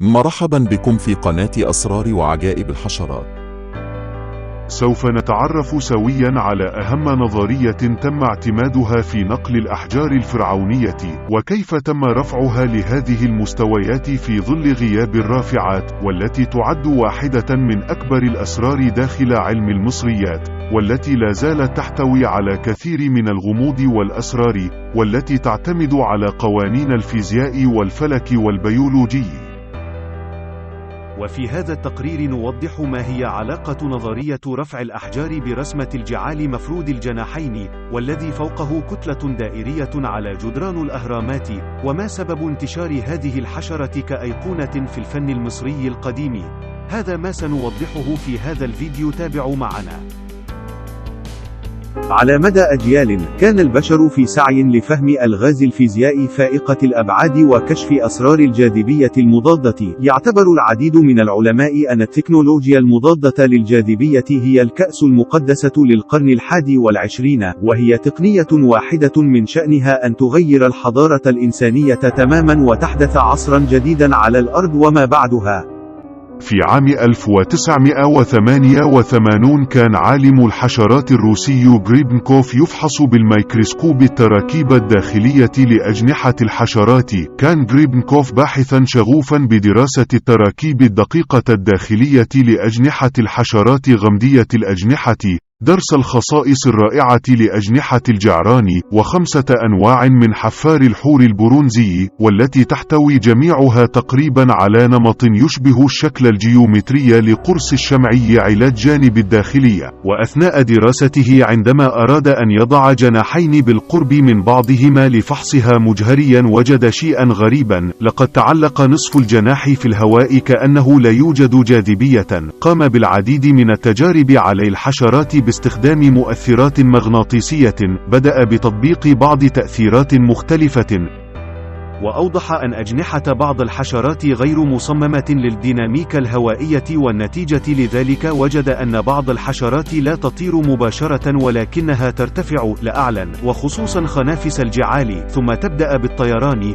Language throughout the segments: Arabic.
مرحبا بكم في قناة أسرار وعجائب الحشرات. سوف نتعرف سويا على أهم نظرية تم اعتمادها في نقل الأحجار الفرعونية، وكيف تم رفعها لهذه المستويات في ظل غياب الرافعات، والتي تعد واحدة من أكبر الأسرار داخل علم المصريات، والتي لا زالت تحتوي على كثير من الغموض والأسرار، والتي تعتمد على قوانين الفيزياء والفلك والبيولوجي. وفي هذا التقرير نوضح ما هي علاقة نظرية رفع الأحجار برسمة الجعال مفرود الجناحين، والذي فوقه كتلة دائرية على جدران الأهرامات، وما سبب انتشار هذه الحشرة كأيقونة في الفن المصري القديم. هذا ما سنوضحه في هذا الفيديو، تابعوا معنا. على مدى أجيال، كان البشر في سعي لفهم ألغاز الفيزياء فائقة الأبعاد وكشف أسرار الجاذبية المضادة. يعتبر العديد من العلماء أن التكنولوجيا المضادة للجاذبية هي الكأس المقدسة للقرن ال21، وهي تقنية واحدة من شأنها أن تغير الحضارة الإنسانية تماما وتحدث عصرا جديدا على الأرض وما بعدها. في عام 1988 كان عالم الحشرات الروسي غريبنكوف يفحص بالميكروسكوب التراكيب الداخلية لأجنحة الحشرات. كان غريبنكوف باحثا شغوفا بدراسة التراكيب الدقيقة الداخلية لأجنحة الحشرات غمدية الأجنحة، درس الخصائص الرائعة لأجنحة الجعران، و5 أنواع من حفار الحور البرونزي، والتي تحتوي جميعها تقريبا على نمط يشبه الشكل الجيومتري لقرص الشمعي على الجانب الداخلي. وأثناء دراسته، عندما أراد أن يضع جناحين بالقرب من بعضهما لفحصها مجهريا، وجد شيئا غريبا، لقد تعلق نصف الجناح في الهواء كأنه لا يوجد جاذبية. قام بالعديد من التجارب على الحشرات باستخدام مؤثرات مغناطيسية، بدأ بتطبيق بعض تأثيرات مختلفة، وأوضح أن أجنحة بعض الحشرات غير مصممة للديناميكا الهوائية، والنتيجة لذلك وجد أن بعض الحشرات لا تطير مباشرة ولكنها ترتفع لأعلى، وخصوصا خنافس الجعال، ثم تبدأ بالطيران.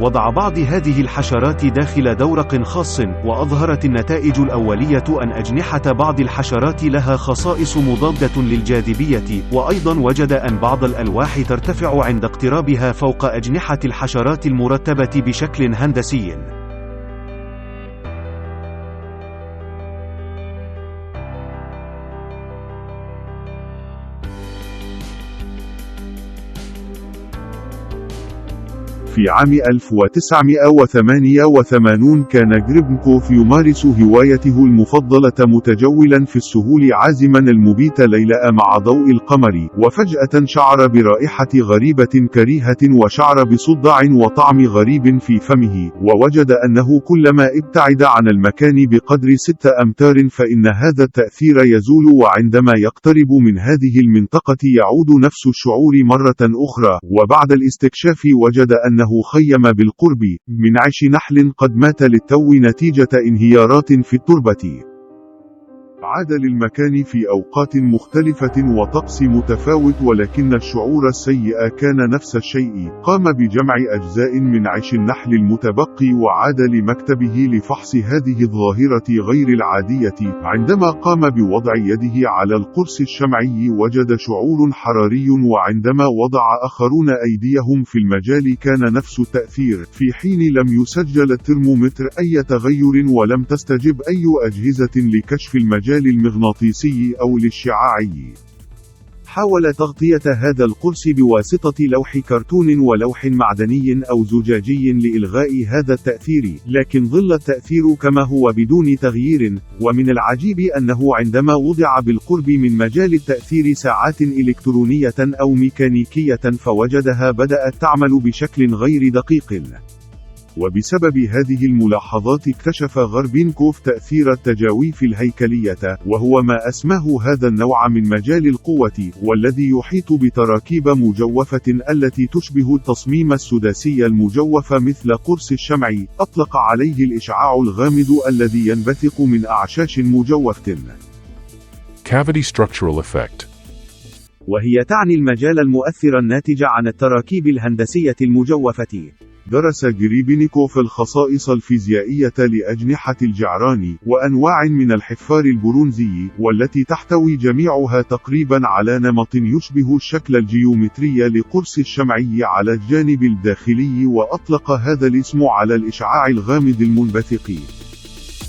وضع بعض هذه الحشرات داخل دورق خاص، وأظهرت النتائج الأولية أن أجنحة بعض الحشرات لها خصائص مضادة للجاذبية، وأيضا وجد أن بعض الألواح ترتفع عند اقترابها فوق أجنحة الحشرات المرتبة بشكل هندسي. في عام 1988 كان غريبنكوف يمارس هوايته المفضلة متجولا في السهول عازما المبيت ليلة مع ضوء القمر، وفجأة شعر برائحة غريبة كريهة، وشعر بصداع وطعم غريب في فمه، ووجد أنه كلما ابتعد عن المكان بقدر 6 أمتار فإن هذا التأثير يزول، وعندما يقترب من هذه المنطقة يعود نفس الشعور مرة أخرى. وبعد الاستكشاف وجد أنه خيم بالقرب من عش نحل قد مات للتو نتيجة انهيارات في التربة. عاد للمكان في أوقات مختلفة وطقس متفاوت، ولكن الشعور السيء كان نفس الشيء. قام بجمع أجزاء من عش النحل المتبقي وعاد لمكتبه لفحص هذه الظاهرة غير العادية. عندما قام بوضع يده على القرص الشمعي وجد شعور حراري، وعندما وضع آخرون أيديهم في المجال كان نفس التأثير، في حين لم يسجل الترمومتر أي تغير، ولم تستجب أي أجهزة لكشف المجال المغناطيسي أو الإشعاعي. حاول تغطية هذا القرص بواسطة لوح كرتون ولوح معدني أو زجاجي لإلغاء هذا التأثير، لكن ظل التأثير كما هو بدون تغيير. ومن العجيب أنه عندما وضع بالقرب من مجال التأثير ساعات إلكترونية أو ميكانيكية فوجدها بدأت تعمل بشكل غير دقيق. وبسبب هذه الملاحظات اكتشف غريبنكوف تأثير التجاويف الهيكلية، وهو ما أسماه هذا النوع من مجال القوة، والذي يحيط بتراكيب مجوفة التي تشبه التصميم السداسي المجوف مثل قرص الشمع. أطلق عليه الإشعاع الغامض الذي ينبثق من أعشاش مجوفة. Cavity Structural Effect، وهي تعني المجال المؤثر الناتج عن التراكيب الهندسية المجوفة. درس جريبنكوف الخصائص الفيزيائية لأجنحة الجعران وأنواع من الحفار البرونزي، والتي تحتوي جميعها تقريبا على نمط يشبه الشكل الجيومتري لقرص الشمعي على الجانب الداخلي، وأطلق هذا الاسم على الإشعاع الغامض المنبثق.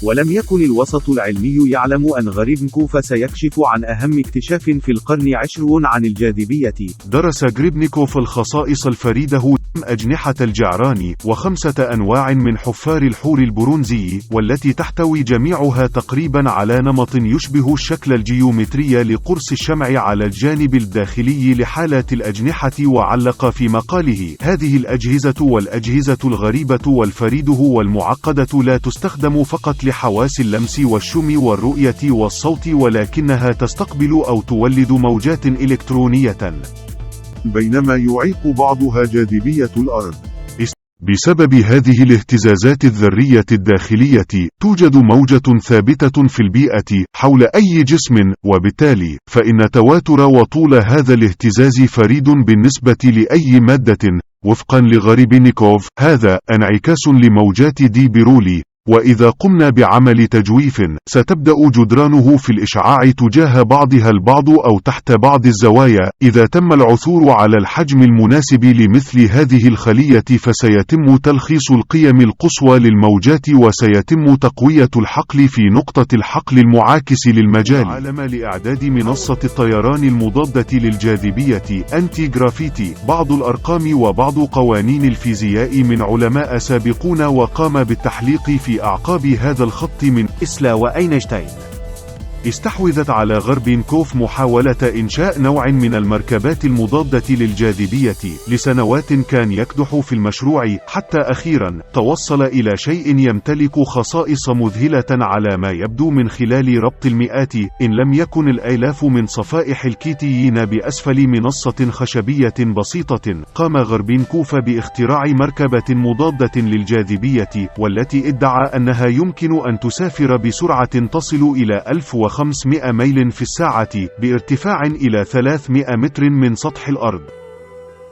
ولم يكن الوسط العلمي يعلم أن غريبنكوف سيكشف عن أهم اكتشاف في القرن 20 عن الجاذبية. درس غريبنكوف الخصائص الفريدة أجنحة الجعران و5 أنواع من حفار الحور البرونزي، والتي تحتوي جميعها تقريبا على نمط يشبه الشكل الجيومتري لقرص الشمع على الجانب الداخلي لحالات الأجنحة. وعلق في مقاله: هذه الأجهزة والأجهزة الغريبة والفريده والمعقدة لا تستخدم فقط لحواس اللمس والشم والرؤية والصوت، ولكنها تستقبل أو تولد موجات إلكترونية، بينما يعيق بعضها جاذبية الأرض. بسبب هذه الاهتزازات الذرية الداخلية، توجد موجة ثابتة في البيئة حول أي جسم، وبالتالي فإن تواتر وطول هذا الاهتزاز فريد بالنسبة لأي مادة. وفقا لغريبنكوف، هذا انعكاس لموجات دي برولي، وإذا قمنا بعمل تجويف ستبدأ جدرانه في الإشعاع تجاه بعضها البعض أو تحت بعض الزوايا. إذا تم العثور على الحجم المناسب لمثل هذه الخلية، فسيتم تلخيص القيم القصوى للموجات، وسيتم تقوية الحقل في نقطة الحقل المعاكس للمجال. العالم لإعداد منصة الطيران المضادة للجاذبية أنتي جرافيتي، بعض الأرقام وبعض قوانين الفيزياء من علماء سابقون، وقام بالتحليق في أعقاب هذا الخط من إسلا وأينشتاين. استحوذت على غريبنكوف محاولة إنشاء نوع من المركبات المضادة للجاذبية لسنوات كان يكدح في المشروع، حتى أخيرا توصل إلى شيء يمتلك خصائص مذهلة على ما يبدو من خلال ربط المئات إن لم يكن الآلاف من صفائح الكيتيين بأسفل منصة خشبية بسيطة. قام غريبنكوف باختراع مركبة مضادة للجاذبية، والتي ادعى أنها يمكن أن تسافر بسرعة تصل إلى 1500 ميل في الساعة، بارتفاع إلى 300 متر من سطح الأرض.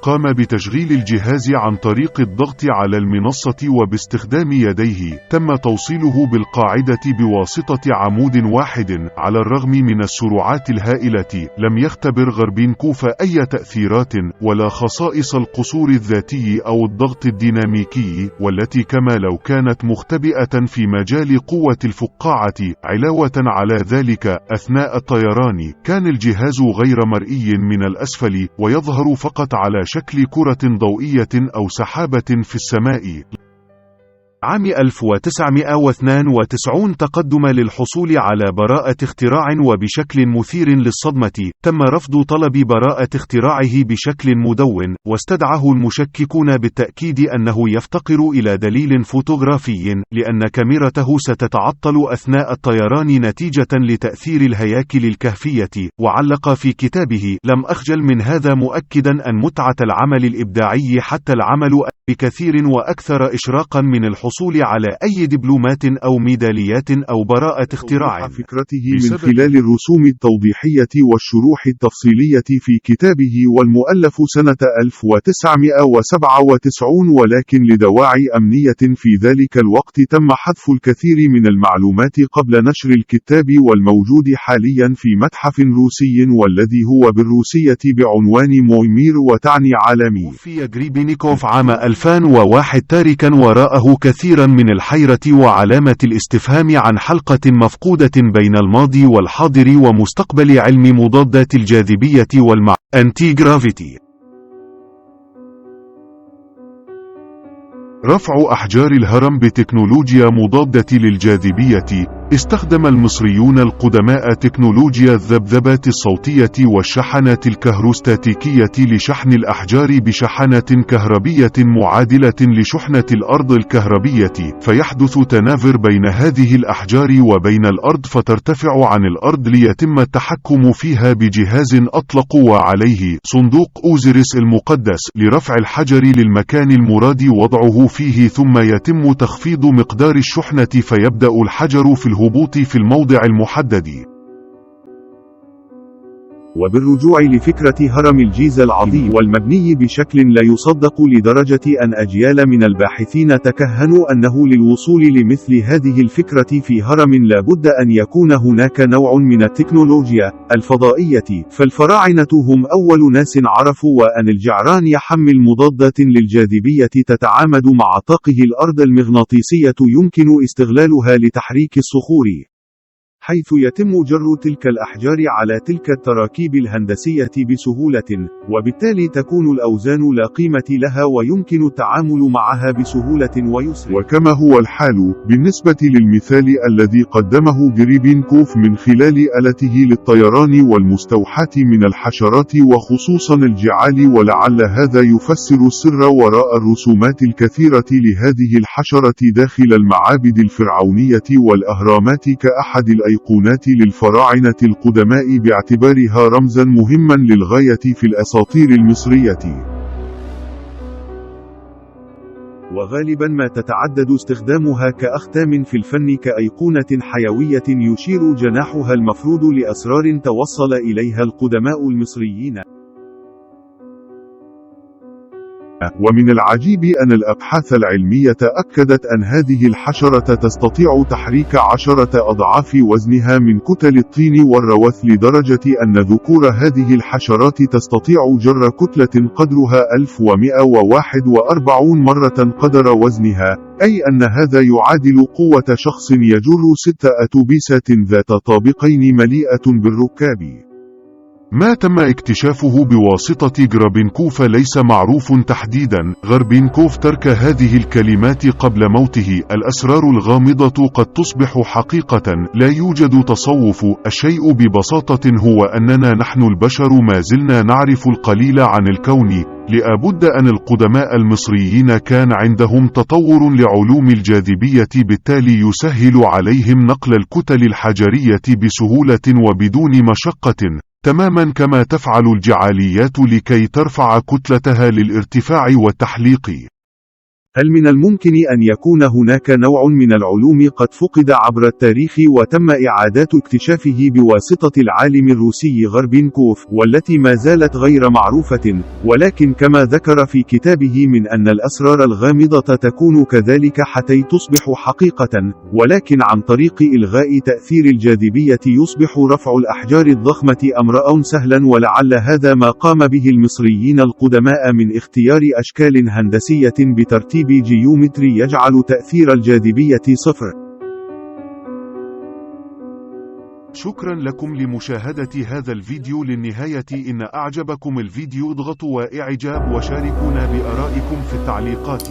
قام بتشغيل الجهاز عن طريق الضغط على المنصة وباستخدام يديه. تم توصيله بالقاعدة بواسطة عمود واحد. على الرغم من السرعات الهائلة، لم يختبر غريبنكوف أي تأثيرات ولا خصائص القصور الذاتي أو الضغط الديناميكي، والتي كما لو كانت مختبئة في مجال قوة الفقاعة. علاوة على ذلك، أثناء الطيران كان الجهاز غير مرئي من الأسفل، ويظهر فقط على شكل كرة ضوئية أو سحابة في السماء. عام 1992 تقدم للحصول على براءة اختراع، وبشكل مثير للصدمة تم رفض طلب براءة اختراعه بشكل مدون، واستدعاه المشككون بالتأكيد أنه يفتقر إلى دليل فوتوغرافي، لأن كاميرته ستتعطل أثناء الطيران نتيجة لتأثير الهياكل الكهفية. وعلق في كتابه: لم أخجل من هذا، مؤكدا أن متعة العمل الإبداعي حتى العمل بكثير وأكثر إشراقا من الحصول على أي دبلومات أو ميداليات أو براءة اختراع. فكرته من خلال الرسوم التوضيحية والشروح التفصيلية في كتابه، والمؤلف سنة 1997، ولكن لدواعي أمنية في ذلك الوقت تم حذف الكثير من المعلومات قبل نشر الكتاب، والموجود حاليا في متحف روسي، والذي هو بالروسية بعنوان مويمير، وتعني عالمي. توفي غريبنكوف عام 2001 تاركا وراءه كثيرا من الحيرة وعلامة الاستفهام عن حلقة مفقودة بين الماضي والحاضر ومستقبل علم مضادات الجاذبية أنتي جرافيتي. رفع أحجار الهرم بتكنولوجيا مضادة للجاذبية. استخدم المصريون القدماء تكنولوجيا الذبذبات الصوتية والشحنات الكهروستاتيكية لشحن الأحجار بشحنة كهربية معادلة لشحنة الأرض الكهربية، فيحدث تنافر بين هذه الأحجار وبين الأرض، فترتفع عن الأرض ليتم التحكم فيها بجهاز أطلقوا عليه صندوق أوزيريس المقدس لرفع الحجر للمكان المراد وضعه فيه، ثم يتم تخفيض مقدار الشحنة فيبدأ الحجر في الهبوط في الموضع المحدد. وبالرجوع لفكرة هرم الجيزة العظيم والمبني بشكل لا يصدق لدرجة أن أجيال من الباحثين تكهنوا أنه للوصول لمثل هذه الفكرة في هرم لا بد أن يكون هناك نوع من التكنولوجيا الفضائية، فالفراعنة هم أول ناس عرفوا وأن الجعران يحمل مضادات للجاذبية تتعامد مع طاقه الأرض المغناطيسية يمكن استغلالها لتحريك الصخور، حيث يتم جر تلك الأحجار على تلك التراكيب الهندسية بسهولة، وبالتالي تكون الأوزان لا قيمة لها ويمكن التعامل معها بسهولة ويسر. وكما هو الحال بالنسبة للمثال الذي قدمه جريبينكوف من خلال آلته للطيران والمستوحاة من الحشرات وخصوصا الجعال، ولعل هذا يفسر السر وراء الرسومات الكثيرة لهذه الحشرة داخل المعابد الفرعونية والأهرامات كأحد الأيقونات للفراعنة القدماء باعتبارها رمزا مهما للغاية في الأساطير المصرية. وغالبا ما تتعدد استخدامها كأختام في الفن كأيقونة حيوية يشير جناحها المفروض لأسرار توصل إليها القدماء المصريين. ومن العجيب أن الأبحاث العلمية أكدت أن هذه الحشرة تستطيع تحريك 10 أضعاف وزنها من كتل الطين والروث، لدرجة أن ذكور هذه الحشرات تستطيع جر كتلة قدرها 1141 مرة قدر وزنها، أي أن هذا يعادل قوة شخص يجر 6 أتوبيسات ذات طابقين مليئة بالركاب. ما تم اكتشافه بواسطة جرابينكوف ليس معروف تحديدا. غربينكوف ترك هذه الكلمات قبل موته: الأسرار الغامضة قد تصبح حقيقة، لا يوجد تصوف، الشيء ببساطة هو أننا نحن البشر ما زلنا نعرف القليل عن الكون. لابد أن القدماء المصريين كان عندهم تطور لعلوم الجاذبية، بالتالي يسهل عليهم نقل الكتل الحجرية بسهولة وبدون مشقة، تماما كما تفعل الجعاليات لكي ترفع كتلتها للارتفاع والتحليق. هل من الممكن أن يكون هناك نوع من العلوم قد فقد عبر التاريخ وتم إعادة اكتشافه بواسطة العالم الروسي غربينكوف، والتي ما زالت غير معروفة، ولكن كما ذكر في كتابه من أن الأسرار الغامضة تكون كذلك حتى تصبح حقيقة، ولكن عن طريق إلغاء تأثير الجاذبية يصبح رفع الأحجار الضخمة أمرا سهلا، ولعل هذا ما قام به المصريين القدماء من اختيار أشكال هندسية بترتيب جيومتري يجعل تأثير الجاذبية صفر. شكرا لكم لمشاهدة هذا الفيديو للنهاية. إن أعجبكم الفيديو اضغطوا إعجاب وشاركونا بآرائكم في التعليقات.